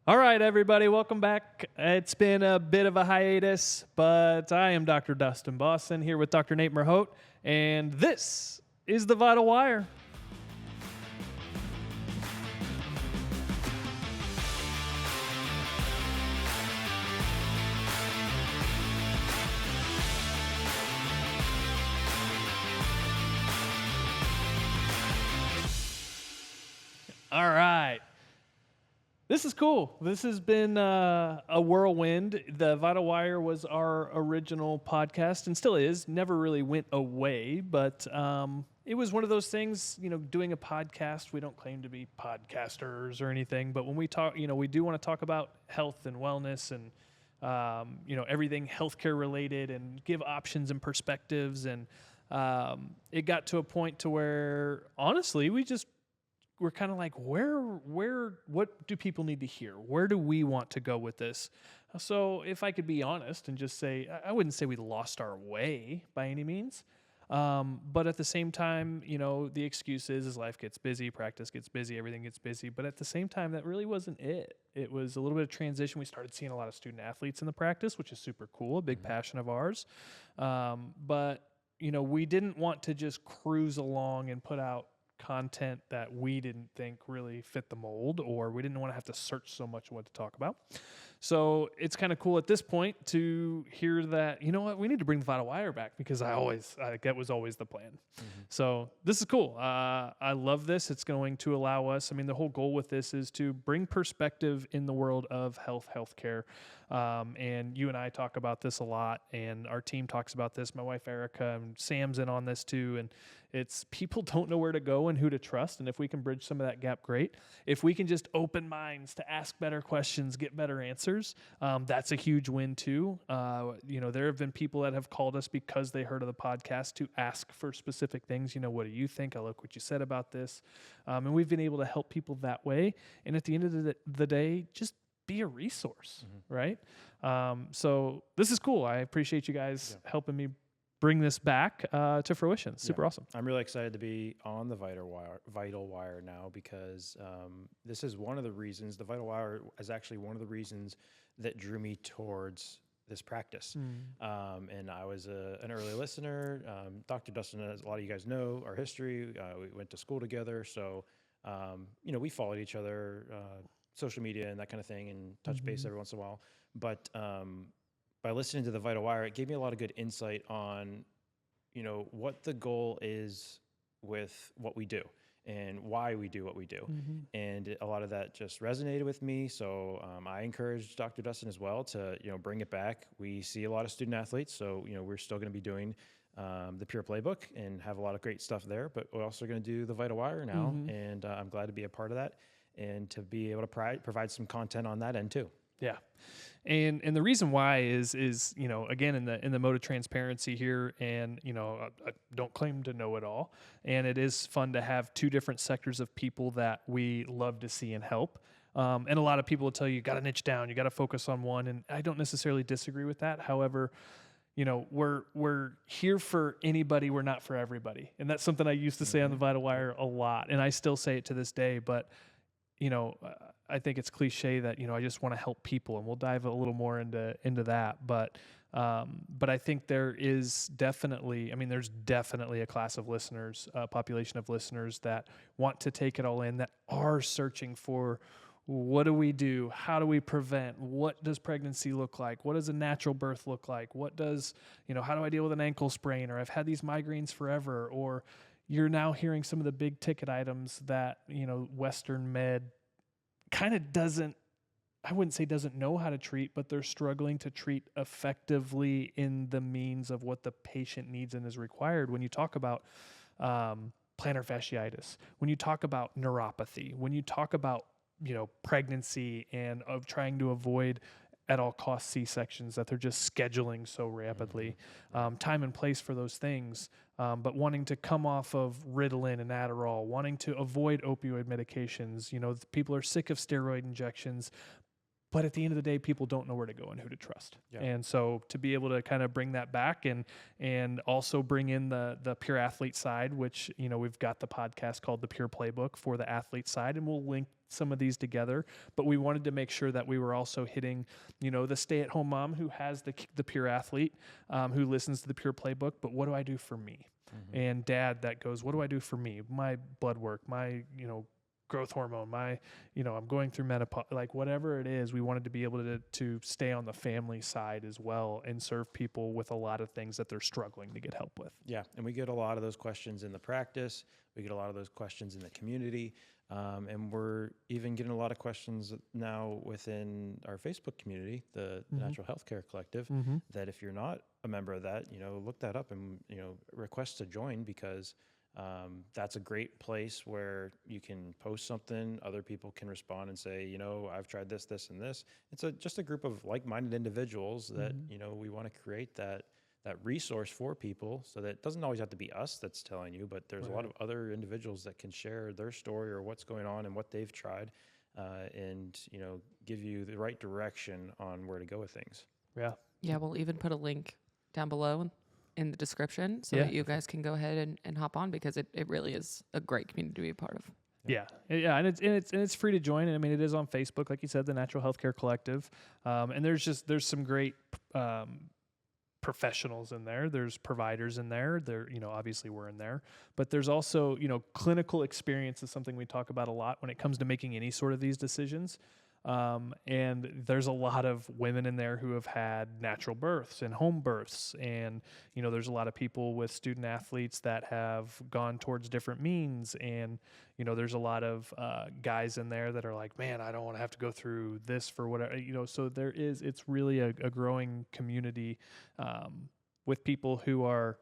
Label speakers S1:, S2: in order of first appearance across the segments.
S1: All right, everybody, welcome back. It's been a bit of a hiatus, but I am Dr. Dustin Boston here with Dr. Nate Merhote, and this is The Vital Wire. All right. This is cool. This has been a whirlwind. The Vital Wire was our original podcast and still is. Never really went away, but it was one of those things, doing a podcast. We don't claim to be podcasters or anything, but when we talk, we do want to talk about health and wellness and, everything healthcare related and give options and perspectives. And it got to a point to where, honestly, we're kind of like, what do people need to hear? Where do we want to go with this? So if I could be honest and just say, I wouldn't say we lost our way by any means. But at the same time, the excuse is life gets busy, practice gets busy, everything gets busy. But at the same time, that really wasn't it. It was a little bit of transition. We started seeing a lot of student athletes in the practice, which is super cool, a big passion of ours. But we didn't want to just cruise along and put out content that we didn't think really fit the mold, or we didn't want to have to search so much what to talk about. So it's kind of cool at this point to hear that, we need to bring the Vital Wire back, because that was always the plan. So this is cool. I love this. It's going to allow us, the whole goal with this is to bring perspective in the world of healthcare. And you and I talk about this a lot, and our team talks about this. My wife, Erica, and Sam's in on this too. And it's people don't know where to go and who to trust. And if we can bridge some of that gap, great. If we can just open minds to ask better questions, get better answers, that's a huge win too. There have been people that have called us because they heard of the podcast to ask for specific things. What do you think? I like what you said about this. And we've been able to help people that way. And at the end of the day, just be a resource, right? So this is cool. I appreciate you guys helping me bring this back to fruition. Super awesome.
S2: I'm really excited to be on the Vital Wire now, because this is one of the reasons. The Vital Wire is actually one of the reasons that drew me towards this practice. And I was an early listener. Dr. Dustin, as a lot of you guys know our history, we went to school together. So, we followed each other, social media and that kind of thing, and touch base every once in a while. But by listening to the Vital Wire, it gave me a lot of good insight on, what the goal is with what we do and why we do what we do. And a lot of that just resonated with me. So I encouraged Dr. Dustin as well to, bring it back. We see a lot of student athletes, so, we're still going to be doing the Pure Playbook and have a lot of great stuff there, but we're also going to do the Vital Wire now. And I'm glad to be a part of that and to be able to provide some content on that end too.
S1: Yeah. And the reason why is again, in the mode of transparency here, and I don't claim to know it all, and it is fun to have two different sectors of people that we love to see and help. And a lot of people will tell you got to niche down, you got to focus on one, and I don't necessarily disagree with that. However, we're here for anybody, we're not for everybody, and that's something I used to say on the Vital Wire a lot, and I still say it to this day. But I think it's cliche that, I just want to help people, and we'll dive a little more into that. But I think there's definitely a class of listeners, a population of listeners that want to take it all in, that are searching for, what do we do? How do we prevent? What does pregnancy look like? What does a natural birth look like? What does, how do I deal with an ankle sprain? Or I've had these migraines forever. Or you're now hearing some of the big ticket items that, Western med kind of I wouldn't say doesn't know how to treat, but they're struggling to treat effectively in the means of what the patient needs and is required. When you talk about plantar fasciitis, when you talk about neuropathy, when you talk about, pregnancy and of trying to avoid at all costs C-sections that they're just scheduling so rapidly, time and place for those things, but wanting to come off of Ritalin and Adderall, wanting to avoid opioid medications. People are sick of steroid injections, but at the end of the day, people don't know where to go and who to trust. Yeah. And so to be able to kind of bring that back and also bring in the pure athlete side, which, we've got the podcast called The Pure Playbook for the athlete side, and we'll link some of these together, but we wanted to make sure that we were also hitting, the stay-at-home mom who has the Pure athlete, who listens to the Pure playbook, but what do I do for me? And dad that goes, what do I do for me? My blood work, my, growth hormone, my, I'm going through menopause, like whatever it is, we wanted to be able to stay on the family side as well and serve people with a lot of things that they're struggling to get help with.
S2: Yeah. And we get a lot of those questions in the practice. We get a lot of those questions in the community. And we're even getting a lot of questions now within our Facebook community, the Natural Healthcare Collective, that if you're not a member of that, look that up and, request to join, because that's a great place where you can post something, other people can respond and say, I've tried this, this, and this. It's just a group of like-minded individuals that, we want to create that resource for people, so that it doesn't always have to be us that's telling you, but there's a lot of other individuals that can share their story or what's going on and what they've tried, and, give you the right direction on where to go with things.
S1: Yeah.
S3: Yeah, we'll even put a link down below in the description so that you guys can go ahead and hop on, because it really is a great community to be a part of.
S1: Yeah, and it's free to join. And I mean, it is on Facebook, like you said, the Natural Healthcare Collective, and there's some great professionals in there. There's providers in there. There, obviously we're in there, but there's also, clinical experience is something we talk about a lot when it comes to making any sort of these decisions. And there's a lot of women in there who have had natural births and home births. And, there's a lot of people with student athletes that have gone towards different means. And, there's a lot of guys in there that are like, man, I don't want to have to go through this for whatever, so it's really a growing community with people who are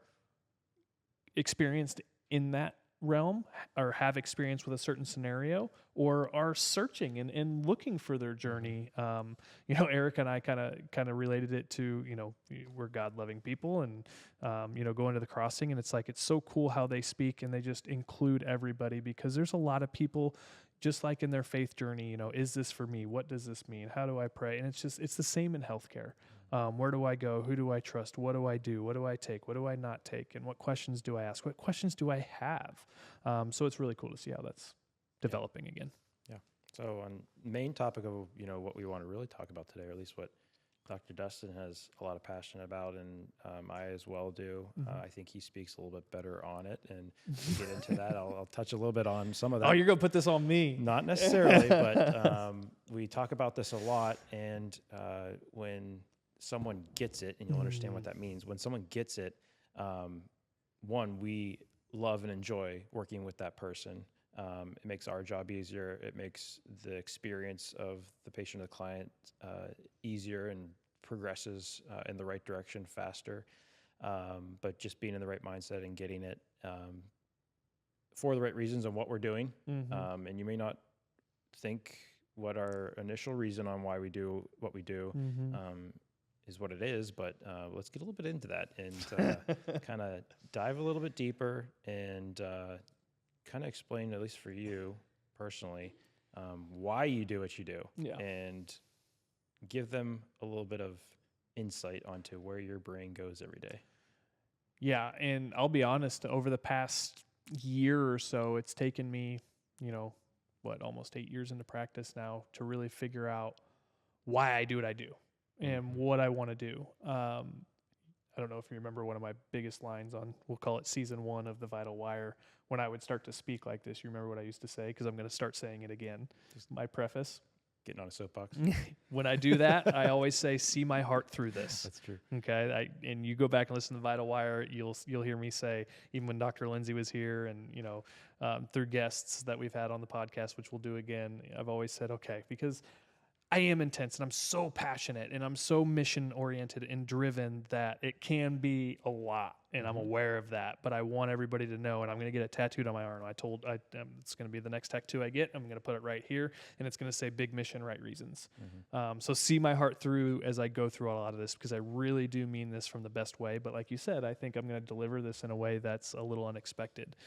S1: experienced in that realm or have experience with a certain scenario or are searching and looking for their journey. Eric and I kind of related it to, we're God-loving people and, going to the crossing, and it's like, it's so cool how they speak and they just include everybody, because there's a lot of people just like in their faith journey, is this for me? What does this mean? How do I pray? And it's the same in healthcare. Where do I go? Who do I trust? What do I do? What do I take? What do I not take? And what questions do I ask? What questions do I have? So it's really cool to see how that's developing again.
S2: Yeah. So on main topic of, what we want to really talk about today, or at least what Dr. Dustin has a lot of passion about, and I as well do. I think he speaks a little bit better on it, and to get into that, I'll touch a little bit on some of that.
S1: Oh, you're going to put this on me.
S2: Not necessarily, but we talk about this a lot, and when someone gets it, and you'll understand what that means. When someone gets it, one, we love and enjoy working with that person. It makes our job easier. It makes the experience of the patient or the client easier and progresses in the right direction faster. But just being in the right mindset and getting it for the right reasons on what we're doing. And you may not think what our initial reason on why we do what we do is what it is, but let's get a little bit into that and kind of dive a little bit deeper and kind of explain, at least for you personally, why you do what you do, and give them a little bit of insight onto where your brain goes every day.
S1: Yeah, and I'll be honest, over the past year or so, it's taken me, almost 8 years into practice now to really figure out why I do what I do and what I want to do. I don't know if you remember one of my biggest lines on, we'll call it season 1 of The Vital Wire, when I would start to speak like this. You remember what I used to say? Because I'm going to start saying it again. Just my preface.
S2: Getting on a soapbox.
S1: When I do that, I always say, see my heart through this.
S2: That's true.
S1: Okay. And you go back and listen to The Vital Wire, you'll hear me say, even when Dr. Lindsay was here and, through guests that we've had on the podcast, which we'll do again, I've always said, okay, because I am intense and I'm so passionate and I'm so mission oriented and driven that it can be a lot, and I'm aware of that, but I want everybody to know, and I'm going to get it tattooed on my arm. It's going to be the next tattoo I get. I'm going to put it right here, and it's going to say big mission, right reasons. So see my heart through as I go through a lot of this, because I really do mean this from the best way. But like you said, I think I'm going to deliver this in a way that's a little unexpected.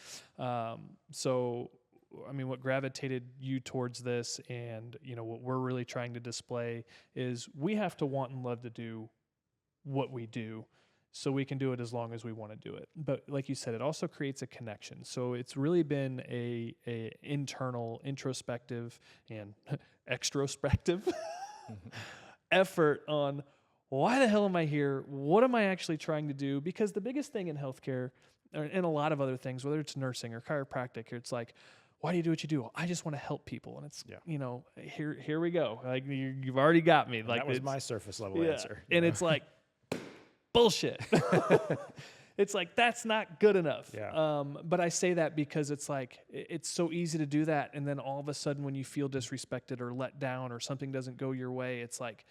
S1: What gravitated you towards this and, what we're really trying to display is we have to want and love to do what we do so we can do it as long as we want to do it. But like you said, it also creates a connection. So it's really been a internal, introspective, and extrospective effort on why the hell am I here? What am I actually trying to do? Because the biggest thing in healthcare, and a lot of other things, whether it's nursing or chiropractic, it's like, why do you do what you do? I just want to help people. And it's, here we go. Like, you've already got me. Like,
S2: that was my surface level answer.
S1: And it's like, bullshit. It's like, that's not good enough.
S2: Yeah.
S1: But I say that because it's like, it's so easy to do that. And then all of a sudden when you feel disrespected or let down or something doesn't go your way, it's like,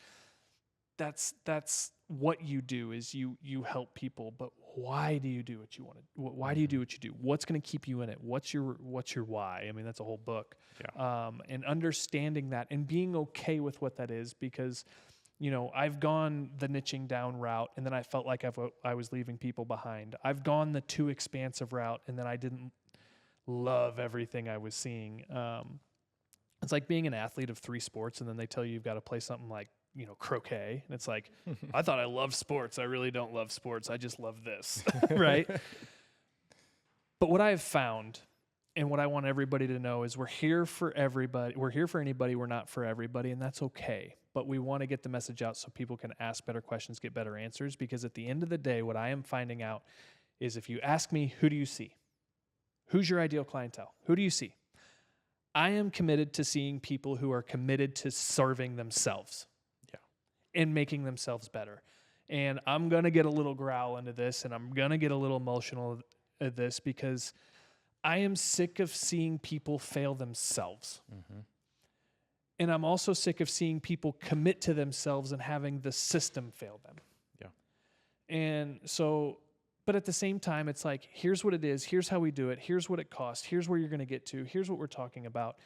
S1: that's what you do is you help people. But why do you do what you want to? Why do you do what you do? What's going to keep you in it? What's your why? I mean, that's a whole book.
S2: Yeah.
S1: And understanding that and being okay with what that is, because I've gone the niching down route, and then I felt like I was leaving people behind. I've gone the too expansive route, and then I didn't love everything I was seeing. It's like being an athlete of 3 sports, and then they tell you you've got to play something like, croquet. And it's like, I thought I loved sports. I really don't love sports. I just love this, right? But what I have found, and what I want everybody to know, is we're here for everybody. We're here for anybody. We're not for everybody, and that's okay. But we want to get the message out so people can ask better questions, get better answers, because at the end of the day, what I am finding out is if you ask me, who do you see? Who's your ideal clientele? Who do you see? I am committed to seeing people who are committed to serving themselves and making themselves better. And I'm going to get a little growl into this, and I'm going to get a little emotional at this, because I am sick of seeing people fail themselves. Mm-hmm. And I'm also sick of seeing people commit to themselves and having the system fail them. Yeah. And so, but at the same time, it's like, here's what it is. Here's how we do it. Here's what it costs. Here's where you're going to get to. Here's what we're talking about.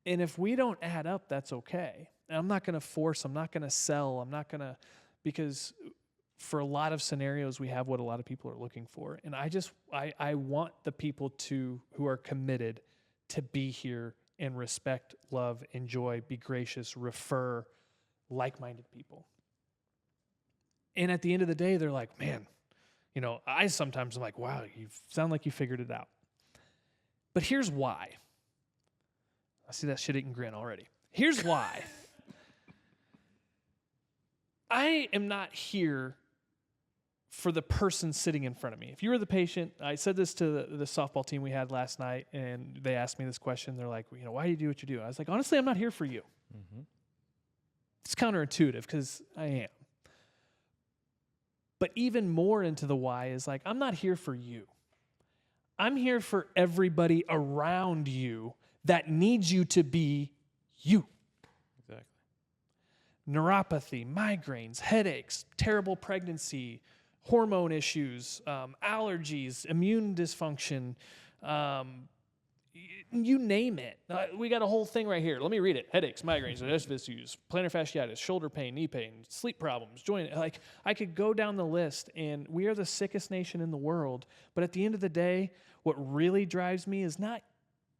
S1: And if we don't add up, that's okay. And I'm not going to force. I'm not going to sell. I'm not going to, because for a lot of scenarios, we have what a lot of people are looking for. And I want the people who are committed to be here and respect, love, enjoy, be gracious, refer like-minded people. And at the end of the day, they're like, man, I sometimes am like, wow, you sound like you figured it out. But here's why. I see that shit-eating grin already. Here's why. I am not here for the person sitting in front of me. If you were the patient, I said this to the softball team we had last night, and they asked me this question. They're like, why do you do what you do? I was like, honestly, I'm not here for you. Mm-hmm. It's counterintuitive because I am. But even more into the why is like, I'm not here for you. I'm here for everybody around you that needs you to be you.
S2: Exactly.
S1: Neuropathy, migraines, headaches, terrible pregnancy, hormone issues, allergies, immune dysfunction, you name it. We got a whole thing right here. Let me read it. Headaches, migraines, digestive issues, plantar fasciitis, shoulder pain, knee pain, sleep problems, joint. Like, I could go down the list, and we are the sickest nation in the world. But at the end of the day, what really drives me is not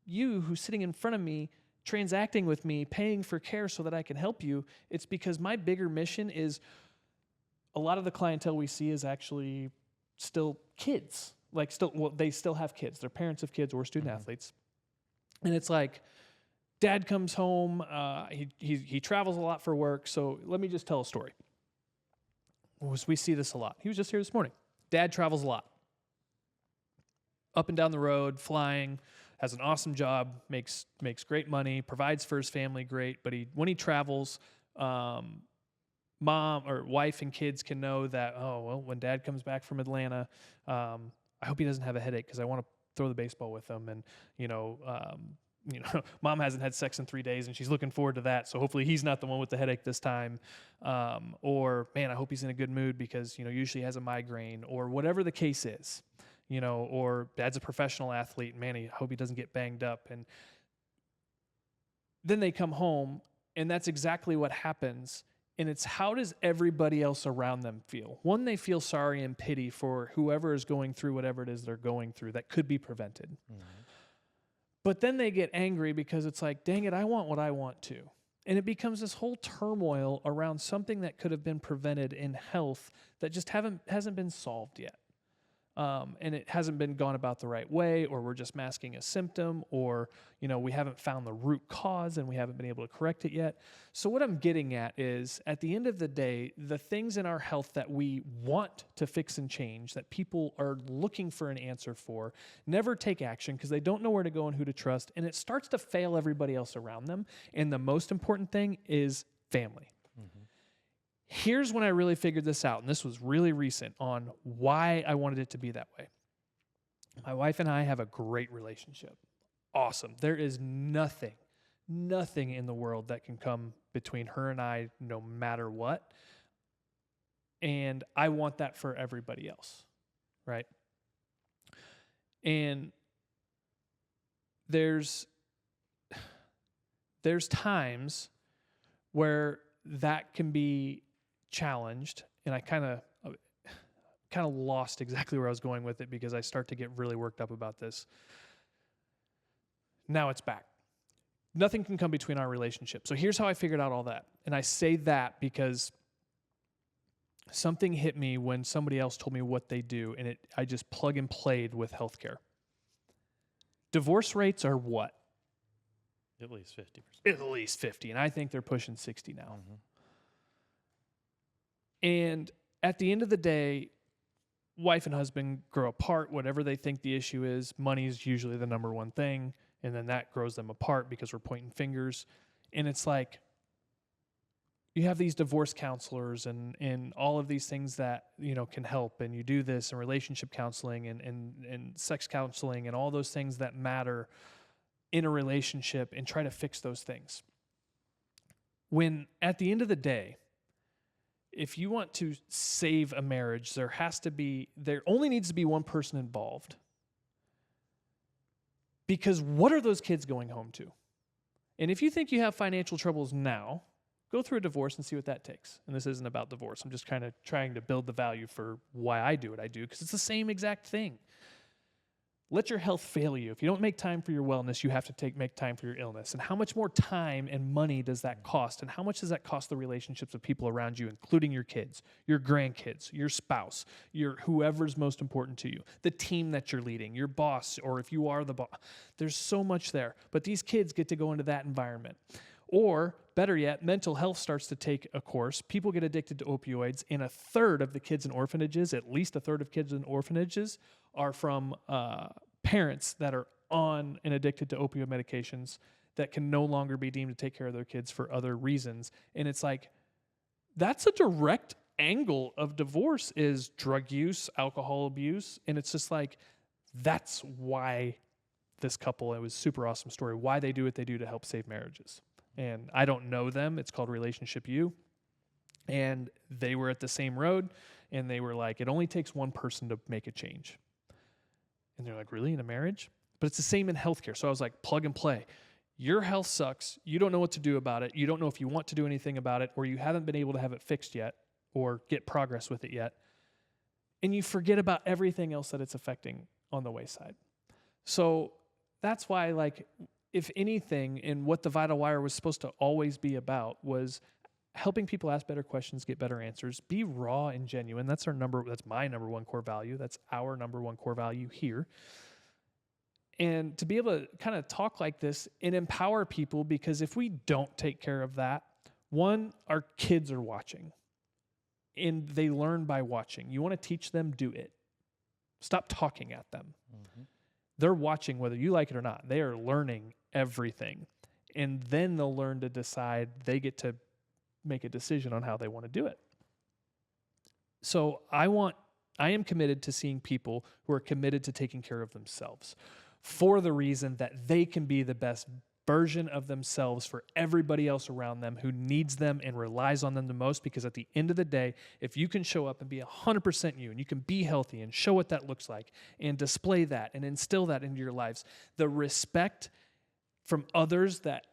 S1: you who's sitting in front of me, transacting with me, paying for care so that I can help you. It's because my bigger mission is a lot of the clientele we see is actually still kids. They still have kids. They're parents of kids or student athletes. And it's like, dad comes home, he travels a lot for work. So let me just tell a story. We see this a lot. He was just here this morning. Dad travels a lot. Up and down the road, flying, has an awesome job, makes great money, provides for his family great. But when he travels, mom or wife and kids can know that, when dad comes back from Atlanta, I hope he doesn't have a headache because I want to throw the baseball with him. And, mom hasn't had sex in 3 days and she's looking forward to that. So hopefully he's not the one with the headache this time. Or, man, I hope he's in a good mood because, usually he has a migraine or whatever the case is, or dad's a professional athlete. And, man, I hope he doesn't get banged up. And then they come home and that's exactly what happens. And it's how does everybody else around them feel? One, they feel sorry and pity for whoever is going through whatever it is they're going through that could be prevented. Mm-hmm. But then they get angry because it's like, dang it, I want what I want too. And it becomes this whole turmoil around something that could have been prevented in health that just hasn't been solved yet. And it hasn't been gone about the right way, or we're just masking a symptom, or, we haven't found the root cause and we haven't been able to correct it yet. So what I'm getting at is, at the end of the day, the things in our health that we want to fix and change, that people are looking for an answer for, never take action because they don't know where to go and who to trust. And it starts to fail everybody else around them. And the most important thing is family. Here's when I really figured this out, and this was really recent, on why I wanted it to be that way. My wife and I have a great relationship. Awesome. There is nothing in the world that can come between her and I, no matter what. And I want that for everybody else, right? And there's times where that can be challenged, and I kind of lost exactly where I was going with it because I start to get really worked up about this. Now it's back. Nothing can come between our relationship. So here's how I figured out all that. And I say that because something hit me when somebody else told me what they do, and I just plug and played with healthcare. Divorce rates are what?
S2: At least 50%.
S1: At least 50, and I think they're pushing 60 now. And at the end of the day, wife and husband grow apart, whatever they think the issue is. Money is usually the number one thing, and then that grows them apart because we're pointing fingers. And it's like, you have these divorce counselors and all of these things that, can help, and you do this, and relationship counseling and sex counseling and all those things that matter in a relationship, and try to fix those things. When at the end of the day, if you want to save a marriage, there only needs to be one person involved. Because what are those kids going home to? And if you think you have financial troubles now, go through a divorce and see what that takes. And this isn't about divorce. I'm just kind of trying to build the value for why I do what I do, because it's the same exact thing. Let your health fail you. If you don't make time for your wellness, you have to make time for your illness. And how much more time and money does that cost? And how much does that cost the relationships of people around you, including your kids, your grandkids, your spouse, whoever's most important to you, the team that you're leading, your boss, or if you are the boss? There's so much there. But these kids get to go into that environment. Or, better yet, mental health starts to take a course. People get addicted to opioids, and a third of the kids in orphanages, at least a third of kids in orphanages, are from parents that are on and addicted to opioid medications that can no longer be deemed to take care of their kids for other reasons. And it's like, that's a direct angle of divorce, is drug use, alcohol abuse. And it's just like, that's why this couple, it was a super awesome story, why they do what they do to help save marriages. And I don't know them. It's called Relationship U. And they were at the same road, and they were like, it only takes one person to make a change. And they're like, really, in a marriage? But it's the same in healthcare. So I was like, plug and play. Your health sucks. You don't know what to do about it. You don't know if you want to do anything about it, or you haven't been able to have it fixed yet or get progress with it yet. And you forget about everything else that it's affecting on the wayside. So that's why, like, if anything, and what the Vital Wire was supposed to always be about was helping people ask better questions, get better answers, be raw and genuine. That's my number one core value. That's our number one core value here. And to be able to kind of talk like this and empower people, because if we don't take care of that, one, our kids are watching, and they learn by watching. You want to teach them, do it. Stop talking at them. Mm-hmm. They're watching whether you like it or not. They are learning everything. And then they'll learn to decide. They get to make a decision on how they want to do it. So I am committed to seeing people who are committed to taking care of themselves, for the reason that they can be the best version of themselves for everybody else around them who needs them and relies on them the most. Because at the end of the day, if you can show up and be 100% you, and you can be healthy and show what that looks like and display that and instill that into your lives, the respect from others that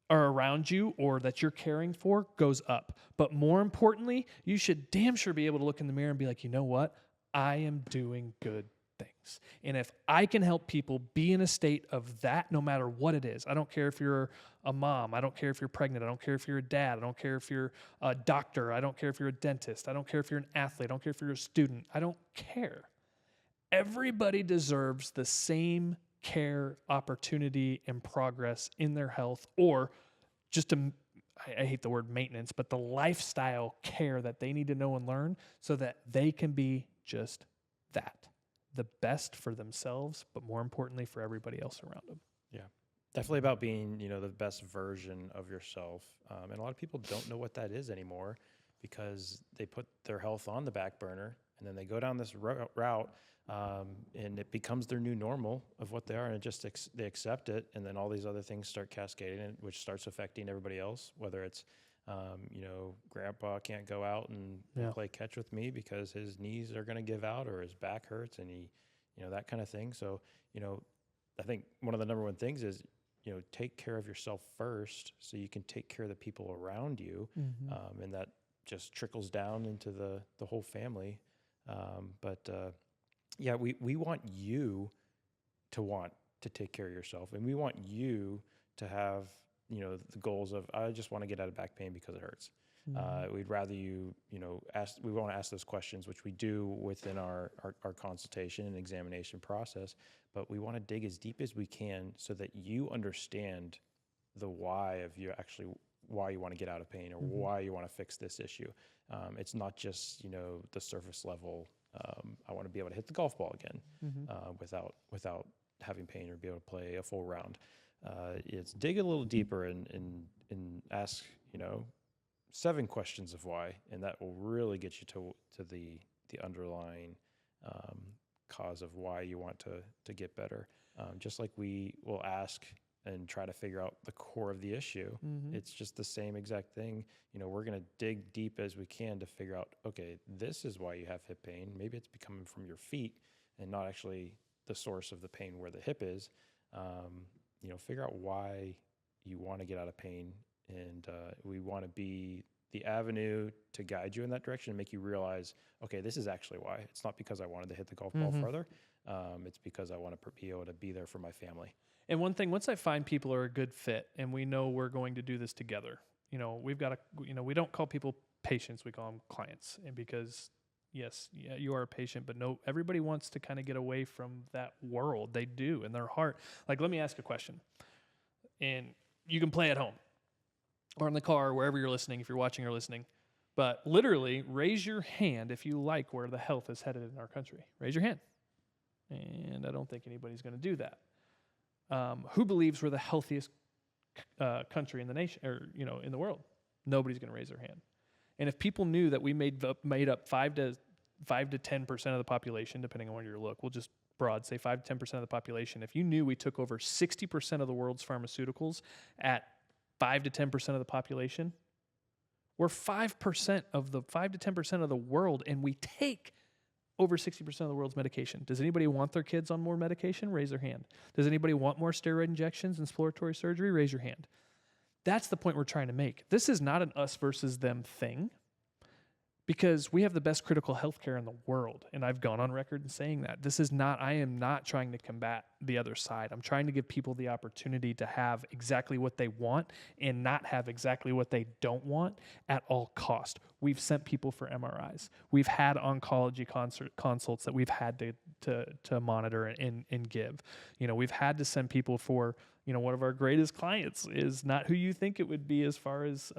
S1: are around you or that you're caring for goes up. But more importantly, you should damn sure be able to look in the mirror and be like, you know what? I am doing good things. things. And if I can help people be in a state of that, no matter what it is, I don't care if you're a mom, I don't care if you're pregnant, I don't care if you're a dad, I don't care if you're a doctor, I don't care if you're a dentist, I don't care if you're an athlete, I don't care if you're a student, I don't care. Everybody deserves the same care, opportunity, and progress in their health, or just I hate the word maintenance, but the lifestyle care that they need to know and learn so that they can be just that, the best for themselves, but more importantly for everybody else around them.
S2: Yeah, definitely about being, the best version of yourself. And a lot of people don't know what that is anymore because they put their health on the back burner and then they go down this route. And it becomes their new normal of what they are, and it just they accept it, and then all these other things start cascading, which starts affecting everybody else. Whether it's, Grandpa can't go out and play catch with me because his knees are going to give out, or his back hurts, and he, that kind of thing. So, I think one of the number one things is, take care of yourself first, so you can take care of the people around you, and that just trickles down into the whole family. Yeah, we want you to want to take care of yourself, and we want you to have, the goals of, I just want to get out of back pain because it hurts. We'd rather you, we want to ask those questions, which we do within our consultation and examination process, but we want to dig as deep as we can so that you understand the why of why you want to get out of pain, or why you want to fix this issue. It's not just, the surface level. I want to be able to hit the golf ball again without having pain, or be able to play a full round. It's dig a little deeper and ask, 7 questions of why, and that will really get you to the underlying cause of why you want to get better. Just like we will ask and try to figure out the core of the issue. It's just the same exact thing. We're going to dig deep as we can to figure out, okay, this is why you have hip pain. Maybe it's coming from your feet and not actually the source of the pain where the hip is. Figure out why you want to get out of pain. And we want to be the avenue to guide you in that direction and make you realize, okay, this is actually why. It's not because I wanted to hit the golf ball further. It's because I want to be able to be there for my family.
S1: And one thing, once I find people are a good fit and we know we're going to do this together, we've got to, we don't call people patients, we call them clients. And because, yes, you are a patient, but no, everybody wants to kind of get away from that world. They do in their heart. Like, let me ask a question. And you can play at home or in the car, wherever you're listening, if you're watching or listening. But literally, raise your hand if you like where the health is headed in our country. Raise your hand. And I don't think anybody's going to do that. Who believes we're the healthiest country in the nation, or in the world? Nobody's going to raise their hand. And if people knew that we made up 5 to 10% of the population, depending on where you look, we'll just say 5 to 10% of the population. If you knew we took over 60% of the world's pharmaceuticals at 5 to 10% of the population, we're 5 to 10% of the world, and we take over 60% of the world's medication. Does anybody want their kids on more medication? Raise their hand. Does anybody want more steroid injections and exploratory surgery? Raise your hand. That's the point we're trying to make. This is not an us versus them thing, because we have the best critical health care in the world. And I've gone on record in saying that. I am not trying to combat the other side. I'm trying to give people the opportunity to have exactly what they want and not have exactly what they don't want at all cost. We've sent people for MRIs. We've had oncology consults that we've had to monitor and give. We've had to send people for, one of our greatest clients is not who you think it would be as far as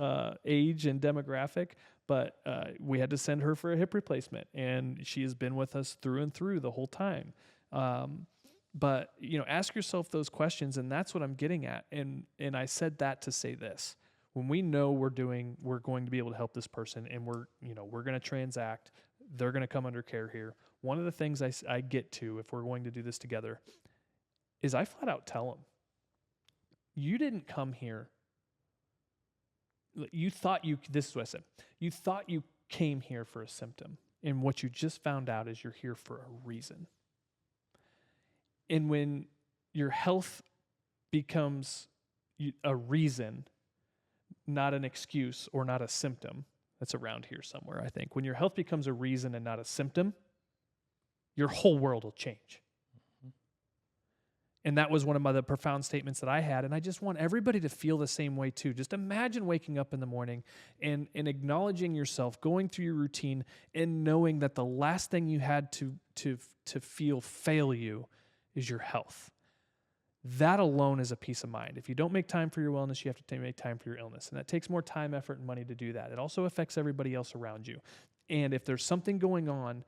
S1: age and demographic, but we had to send her for a hip replacement, and she has been with us through and through the whole time. But ask yourself those questions, and that's what I'm getting at. And I said that to say this: when we know we're going to be able to help this person, and we're going to transact, they're going to come under care here. One of the things I get to, if we're going to do this together, is I flat out tell them, you didn't come here. This is what I said. You thought you came here for a symptom, and what you just found out is you're here for a reason. And when your health becomes a reason, not an excuse or not a symptom, that's around here somewhere, I think. When your health becomes a reason and not a symptom, your whole world will change. And that was one of the profound statements that I had. And I just want everybody to feel the same way too. Just imagine waking up in the morning and acknowledging yourself, going through your routine, and knowing that the last thing you had to feel fail you is your health. That alone is a peace of mind. If you don't make time for your wellness, you have to make time for your illness. And that takes more time, effort, and money to do that. It also affects everybody else around you. And if there's something going on,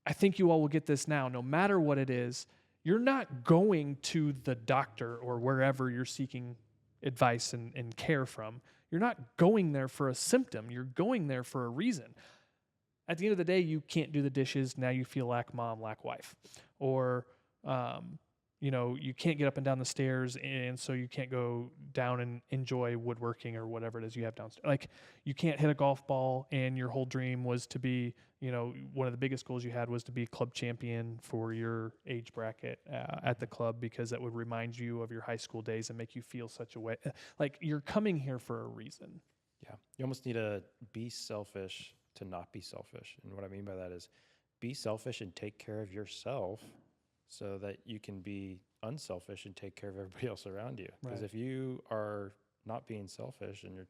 S1: I think you all will get this now, no matter what it is, you're not going to the doctor or wherever you're seeking advice and care from. You're not going there for a symptom. You're going there for a reason. At the end of the day, you can't do the dishes. Now you feel lack mom, lack wife. Or, you can't get up and down the stairs, and so you can't go down and enjoy woodworking or whatever it is you have downstairs. Like, you can't hit a golf ball, and your whole dream was to be, one of the biggest goals you had was to be club champion for your age bracket at the club, because that would remind you of your high school days and make you feel such a way. Like, you're coming here for a reason.
S2: Yeah. You almost need to be selfish to not be selfish. And what I mean by that is be selfish and take care of yourself so that you can be unselfish and take care of everybody else around you. Because if you are not being selfish and you're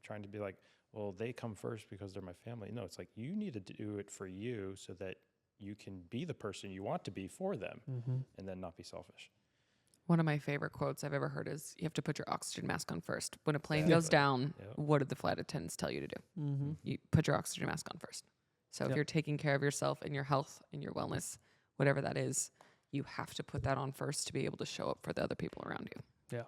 S2: trying to be like, well, they come first because they're my family. No, it's like you need to do it for you so that you can be the person you want to be for them, and then not be selfish.
S3: One of my favorite quotes I've ever heard is, you have to put your oxygen mask on first. When a plane goes down, what did the flight attendants tell you to do? You put your oxygen mask on first. So if you're taking care of yourself and your health and your wellness, whatever that is, you have to put that on first to be able to show up for the other people around you.
S1: Yeah.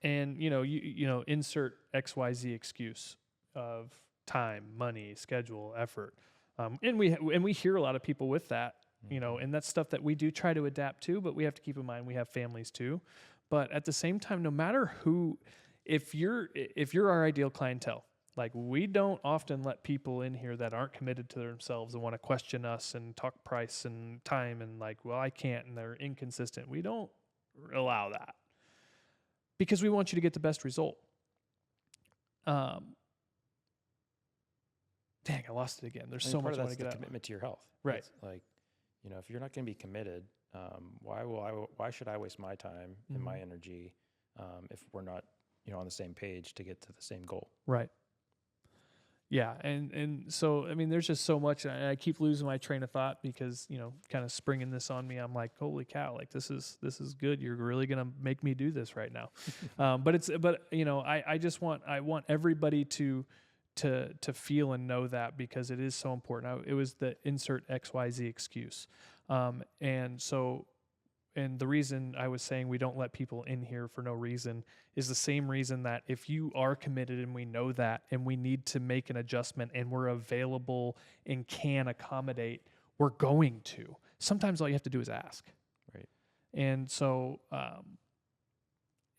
S1: And, you insert XYZ excuse of time, money, schedule, effort. And we hear a lot of people with that, and that's stuff that we do try to adapt to, but we have to keep in mind we have families too. But at the same time, no matter who, if you're our ideal clientele, like, we don't often let people in here that aren't committed to themselves and want to question us and talk price and time and like, well, I can't, and they're inconsistent. We don't allow that because we want you to get the best result. Dang, I lost it again. There's so much I want to get out.
S2: Commitment to your health.
S1: Right.
S2: It's like, if you're not going to be committed, why should I waste my time and my energy if we're not, on the same page to get to the same goal?
S1: Right. Yeah, and so, I mean, there's just so much. I keep losing my train of thought because, kind of springing this on me. I'm like, holy cow, like, this is good. You're really going to make me do this right now. I want everybody to feel and know that, because it is so important. It was the insert XYZ excuse. And the reason I was saying we don't let people in here for no reason is the same reason that if you are committed and we know that and we need to make an adjustment and we're available and can accommodate, we're going to. Sometimes all you have to do is ask.
S2: Right.
S1: And so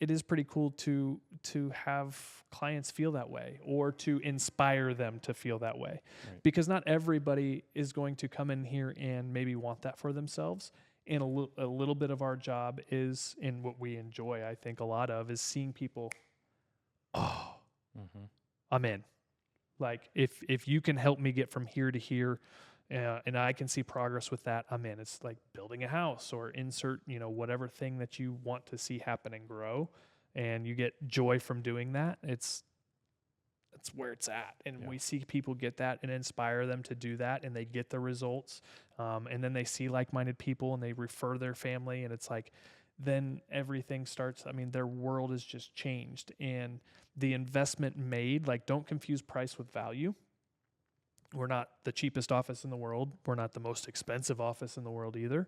S1: it is pretty cool to have clients feel that way, or to inspire them to feel that way. Right. Because not everybody is going to come in here and maybe want that for themselves. And a little bit of our job is, and what we enjoy, I think a lot of, is seeing people, I'm in. Like, if you can help me get from here to here, and I can see progress with that, I'm in. It's like building a house, or insert, whatever thing that you want to see happen and grow, and you get joy from doing that. That's where it's at. And we see people get that and inspire them to do that, and they get the results. And then they see like-minded people and they refer their family, and it's like, then everything starts. I mean, their world is just changed, and the investment made, like, don't confuse price with value. We're not the cheapest office in the world. We're not the most expensive office in the world either.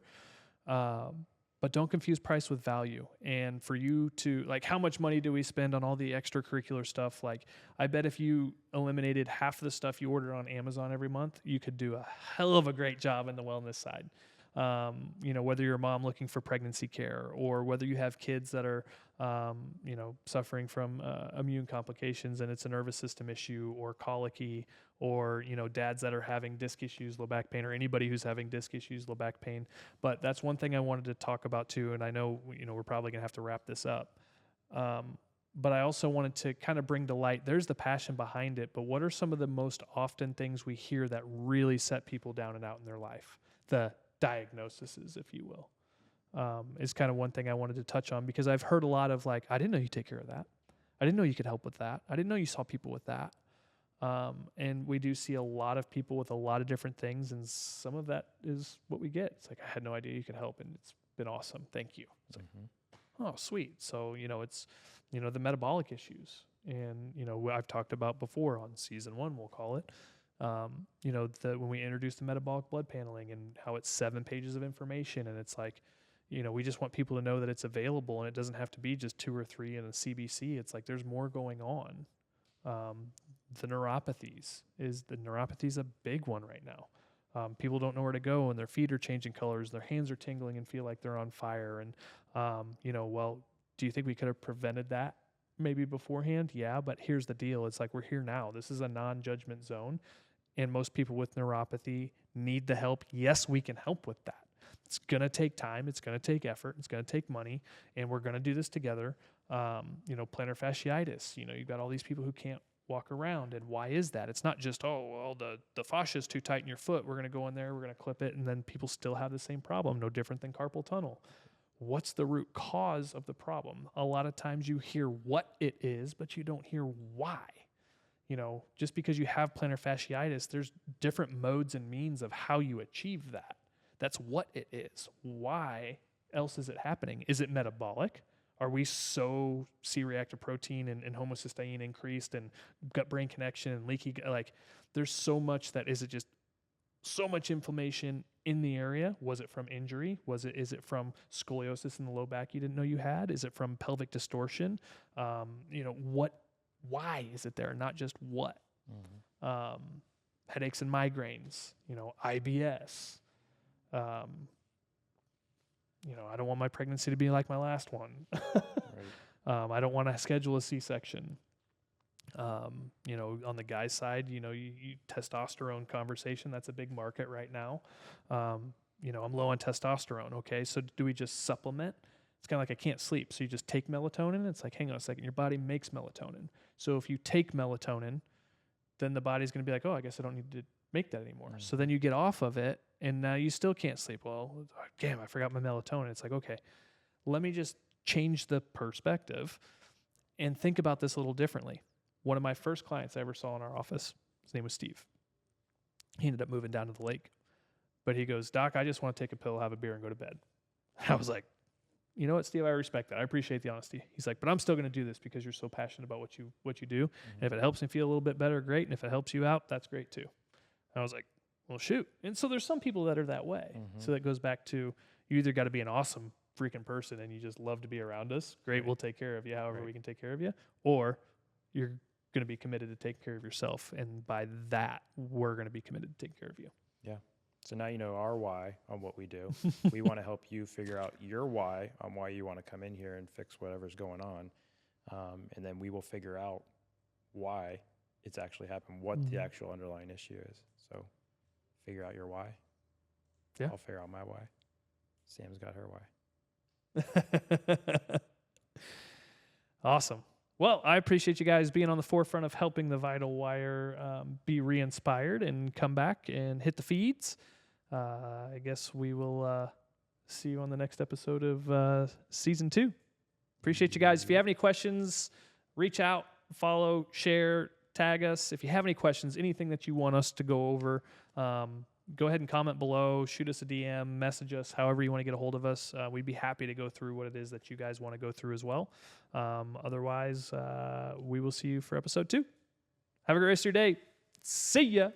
S1: But don't confuse price with value. And for you to, like, how much money do we spend on all the extracurricular stuff? Like, I bet if you eliminated half of the stuff you order on Amazon every month, you could do a hell of a great job in the wellness side. Whether you're a mom looking for pregnancy care, or whether you have kids that are, suffering from immune complications and it's a nervous system issue, or colicky, or, dads that are having disc issues, low back pain, or anybody who's having disc issues, low back pain. But that's one thing I wanted to talk about too. And I know, we're probably going to have to wrap this up. But I also wanted to kind of bring to light, there's the passion behind it, but what are some of the most often things we hear that really set people down and out in their life? The diagnoses, if you will. is kind of one thing I wanted to touch on, because I've heard a lot of like, I didn't know you take care of that. I didn't know you could help with that. I didn't know you saw people with that. And we do see a lot of people with a lot of different things, and some of that is what we get. It's like, I had no idea you could help, and it's been awesome. Thank you. It's like, oh, sweet. So, it's, the metabolic issues. And, I've talked about before on season 1, we'll call it, when we introduced the metabolic blood paneling and how it's 7 pages of information. And it's like, we just want people to know that it's available, and it doesn't have to be just 2 or 3 in a CBC. It's like, there's more going on. The neuropathies is a big one right now. People don't know where to go, and their feet are changing colors. Their hands are tingling and feel like they're on fire. And, well, do you think we could have prevented that maybe beforehand? Yeah, but here's the deal. It's like, we're here now. This is a non-judgment zone, and most people with neuropathy need the help. Yes, we can help with that. It's going to take time. It's going to take effort. It's going to take money, and we're going to do this together. Plantar fasciitis, you've got all these people who can't walk around. And why is that? It's not just, the fascia is too tight in your foot. We're going to go in there, we're going to clip it, and then people still have the same problem. No different than carpal tunnel. What's the root cause of the problem? A lot of times you hear what it is, but you don't hear why. Just because you have plantar fasciitis, there's different modes and means of how you achieve that. That's what it is. Why else is it happening? Is it metabolic? Are we so C-reactive protein and homocysteine increased and gut-brain connection and leaky? Like, there's so much that is it just so much inflammation in the area? Was it from injury? Is it from scoliosis in the low back you didn't know you had? Is it from pelvic distortion? Why is it there? Not just what. Headaches and migraines, IBS. I don't want my pregnancy to be like my last one. Right. I don't want to schedule a C-section. On the guy's side, you testosterone conversation, that's a big market right now. I'm low on testosterone. Okay. So do we just supplement? It's kind of like I can't sleep. So you just take melatonin. It's like, hang on a second, your body makes melatonin. So if you take melatonin, then the body's going to be like, oh, I guess I don't need to make that anymore. So then you get off of it, and now you still can't sleep. Well, damn, I forgot my melatonin. It's like, okay, let me just change the perspective and think about this a little differently. One of my first clients I ever saw in our office, his name was Steve. He ended up moving down to the lake. But he goes, Doc, I just want to take a pill, have a beer, and go to bed. I was like, you know what, Steve, I respect that. I appreciate the honesty. He's like, but I'm still going to do this because you're so passionate about what you do. And if it helps me feel a little bit better, great. And if it helps you out, that's great too. I was like, well, shoot. And so there's some people that are that way. So that goes back to, you either got to be an awesome freaking person and you just love to be around us. Great, we'll take care of you however we can take care of you. Or you're going to be committed to take care of yourself. And by that, we're going to be committed to take care of you.
S2: Yeah. So now you know our why on what we do. We want to help you figure out your why on why you want to come in here and fix whatever's going on. And then we will figure out why it's actually happened, what the actual underlying issue is. So figure out your why. Yeah. I'll figure out my why. Sam's got her why.
S1: Awesome. Well, I appreciate you guys being on the forefront of helping the Vital Wire be re-inspired and come back and hit the feeds. I guess we will see you on the next episode of Season 2. Appreciate you guys. If you have any questions, reach out, follow, share, tag us. If you have any questions, anything that you want us to go over, go ahead and comment below, shoot us a DM, message us, however you want to get a hold of us. We'd be happy to go through what it is that you guys want to go through as well. Otherwise, we will see you for episode 2. Have a great rest of your day. See ya.